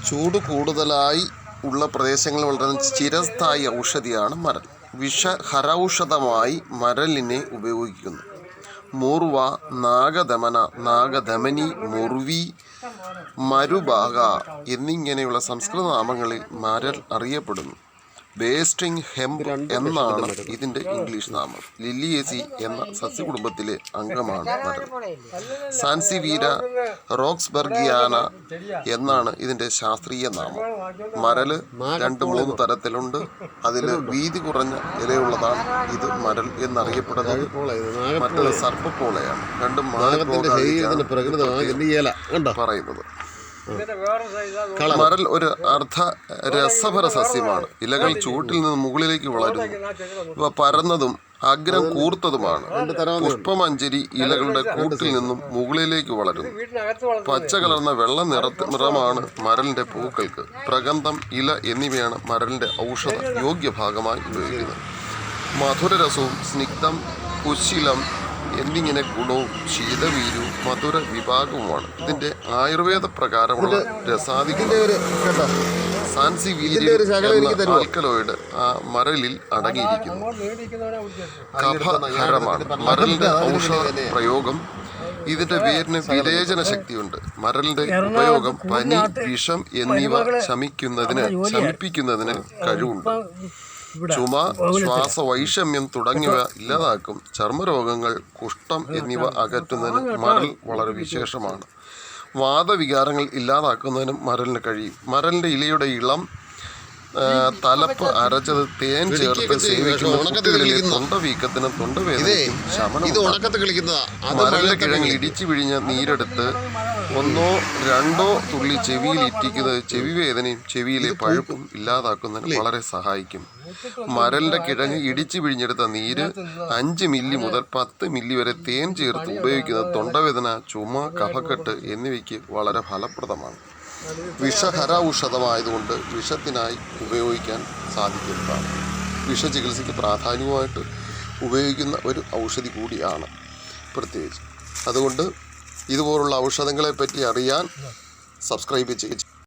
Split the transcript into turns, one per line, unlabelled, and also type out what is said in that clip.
ചൂട് കൂടുതലായി ഉള്ള പ്രദേശങ്ങളിൽ വളരുന്ന ചിരസ്ഥായി ഔഷധിയാണ് മരൽ. വിഷഹരൌഷധമായി മരലിനെ ഉപയോഗിക്കുന്നു. മൂർവ, നാഗദമന, നാഗധമനി, മുർവി, മരുഭാഗ എന്നിങ്ങനെയുള്ള സംസ്കൃത നാമങ്ങളിൽ മരൽ അറിയപ്പെടുന്നു. ബേസ്റ്റിംഗ് ഹെംപ് എന്നാണ് ഇതിൻ്റെ ഇംഗ്ലീഷ് നാമം. ലില്ലിയേസി എന്ന സസ്യകുടുംബത്തിലെ അംഗമാണ് മരൽ. സാൻസിവീര റോക്സ്ബർഗിയാന എന്നാണ് ഇതിൻ്റെ ശാസ്ത്രീയ നാമം. മരൽ 2-3 തരത്തിലുണ്ട്. അതിൽ വീതി കുറഞ്ഞ ഇലയുള്ളതാണ് ഇത് മരൽ എന്നറിയപ്പെടുന്നത്. മറ്റത് സർപ്പപ്പോളയാണ്. രണ്ടും പറയുന്നത്. മരൽ ഒരു രസഭര സസ്യമാണ്. ഇലകൾ ചുവട്ടിൽ നിന്ന് മുകളിലേക്ക് വളരുന്നു. ഇവ പരന്നതും അഗ്രം കൂർത്തതുമാണ്. പുഷ്പമഞ്ജരി ഇലകളുടെ കൂട്ടിൽ നിന്നും മുകളിലേക്ക് വളരുന്നു. പച്ച കലർന്ന വെള്ള നിറമാണ് മരലിന്റെ പൂക്കൾക്ക്. പ്രഗന്ധം, ഇല എന്നിവയാണ് മരലിന്റെ ഔഷധ യോഗ്യ ഭാഗമായി ഉപയോഗിക്കുന്നത്. മധുരരസവും സ്നിഗ്ധം, കുശിലം എന്നിങ്ങനെ ഗുണവും ശീതവീര്യവും മധുര വിഭാഗവുമാണ്. ഇതിന്റെ ആയുർവേദ പ്രകാരമുള്ള രസാധികം സാൻസിവീരിയം എന്ന ആൽക്കലോയിഡ് മരലിൽ അടങ്ങിയിരിക്കുന്നു. കഫഹരമാണ് മരലിന്റെ ഔഷധ പ്രയോഗം. ഇതിന്റെ വേരിന് വിരേചന ശക്തിയുണ്ട്. മരലിന്റെ ഉപയോഗം പനി, വിഷം എന്നിവ ശമിപ്പിക്കുന്നതിന് കഴിവുണ്ട്. ചുമ, ശ്വാസവൈഷമ്യം തുടങ്ങിയവ ഇല്ലാതാക്കും. ചർമ്മരോഗങ്ങൾ, കുഷ്ഠം എന്നിവ അകറ്റുന്നതിന് മരൽ വളരെ വിശേഷമാണ്. വാതവികാരങ്ങൾ ഇല്ലാതാക്കുന്നതിനും മരലിന് കഴിയും. മരലിന്റെ ഇലയുടെ ഇളം തലപ്പ് അരച്ചത് തേൻ ചേർത്ത് സേവിക്കുന്ന തൊണ്ടവീക്കത്തിനും തൊണ്ടവേദനയ്ക്കും ശമനം. മരലിന്റെ കിഴങ്ങിൽ ഇടിച്ചു പിഴിഞ്ഞ നീരെടുത്ത് 1-2 തുള്ളി ചെവിയിൽ ഇറ്റിക്കുന്നത് ചെവിവേദനയും ചെവിയിലെ പഴുപ്പും ഇല്ലാതാക്കുന്നതിന് വളരെ സഹായിക്കും. മരലിന്റെ കിഴങ്ങ് ഇടിച്ചു പിഴിഞ്ഞെടുത്ത നീര് 5 മില്ലി മുതൽ 10 മില്ലി വരെ തേൻ ചേർത്ത് ഉപയോഗിക്കുന്നത് തൊണ്ടവേദന, ചുമ, കഫക്കെട്ട് എന്നിവയ്ക്ക് വളരെ ഫലപ്രദമാണ്. വിഷഹരൌഷധമായതുകൊണ്ട് വിഷത്തിനായി ഉപയോഗിക്കാൻ സാധിക്കുന്നതാണ്. വിഷചികിത്സയ്ക്ക് പ്രാധാന്യമായിട്ട് ഉപയോഗിക്കുന്ന ഒരു ഔഷധി കൂടിയാണ് പ്രത്യേകിച്ച്. അതുകൊണ്ട് ഇതുപോലുള്ള ഔഷധങ്ങളെപ്പറ്റി അറിയാൻ സബ്സ്ക്രൈബ് ചെയ്യുക.